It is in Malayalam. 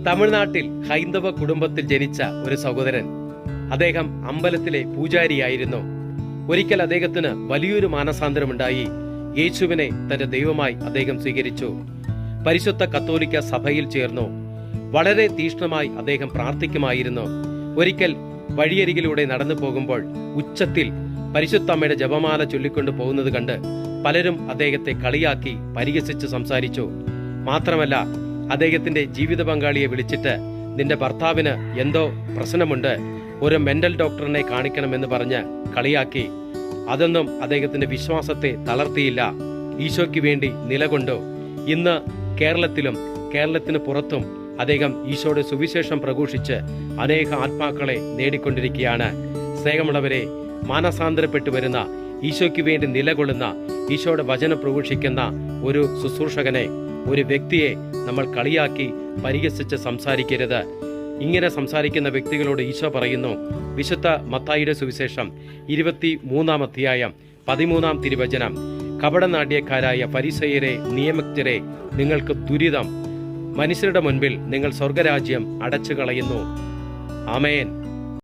തമിഴ്നാട്ടിൽ ഹൈന്ദവ കുടുംബത്തിൽ ജനിച്ച ഒരു സഹോദരൻ. അദ്ദേഹം അമ്പലത്തിലെ പൂജാരിയായിരുന്നു. ഒരിക്കൽ അദ്ദേഹത്തിന് വലിയൊരു മാനസാന്തരമുണ്ടായി. യേശുവിനെ തന്റെ ദൈവമായി അദ്ദേഹം സ്വീകരിച്ചു. പരിശുദ്ധ കത്തോലിക്ക സഭയിൽ ചേർന്നു. വളരെ തീക്ഷ്ണമായി അദ്ദേഹം പ്രാർത്ഥിക്കുമായിരുന്നു. ഒരിക്കൽ വഴിയരികിലൂടെ നടന്നു പോകുമ്പോൾ ഉച്ചത്തിൽ പരിശുദ്ധ അമ്മയുടെ ജപമാല ചൊല്ലിക്കൊണ്ട് പോകുന്നത് കണ്ട് പലരും അദ്ദേഹത്തെ കളിയാക്കി പരിഹസിച്ച് സംസാരിച്ചു. മാത്രമല്ല, അദ്ദേഹത്തിന്റെ ജീവിത പങ്കാളിയെ വിളിച്ചിട്ട് നിന്റെ ഭർത്താവിന് എന്തോ പ്രശ്നമുണ്ട്, ഒരു മെന്റൽ ഡോക്ടറിനെ കാണിക്കണമെന്ന് പറഞ്ഞ് കളിയാക്കി. അതൊന്നും അദ്ദേഹത്തിന്റെ വിശ്വാസത്തെ തളർത്തിയില്ല. ഈശോയ്ക്ക് വേണ്ടി നിലകൊണ്ടു. ഇന്ന് കേരളത്തിലും കേരളത്തിന് പുറത്തും അദ്ദേഹം ഈശോയുടെ സുവിശേഷം പ്രഘോഷിച്ച് അനേക ആത്മാക്കളെ നേടിക്കൊണ്ടിരിക്കുകയാണ്. സ്നേഹമുള്ളവരെ, മാനസാന്തരപ്പെട്ടു വരുന്ന, ഈശോയ്ക്ക് വേണ്ടി നിലകൊള്ളുന്ന, ഈശോയുടെ വചനം പ്രഘോഷിക്കുന്ന ഒരു ശുശ്രൂഷകനെ, ഒരു വ്യക്തിയെ നമ്മൾ കളിയാക്കി പരിഹസിച്ച് സംസാരിക്കരുത്. ഇങ്ങനെ സംസാരിക്കുന്ന വ്യക്തികളോട് ഈശോ പറയുന്നു, വിശുദ്ധ മത്തായിയുടെ സുവിശേഷം 23-ാം അധ്യായം 13-ാം തിരുവചനം, കപടനാട്യക്കാരായ ഫരിസയരെ, നിയമജ്ഞരെ, നിങ്ങൾക്ക് ദുരിതം, മനുഷ്യരുടെ മുൻപിൽ നിങ്ങൾ സ്വർഗരാജ്യം അടച്ചു കളയുന്നു. ആമേൻ.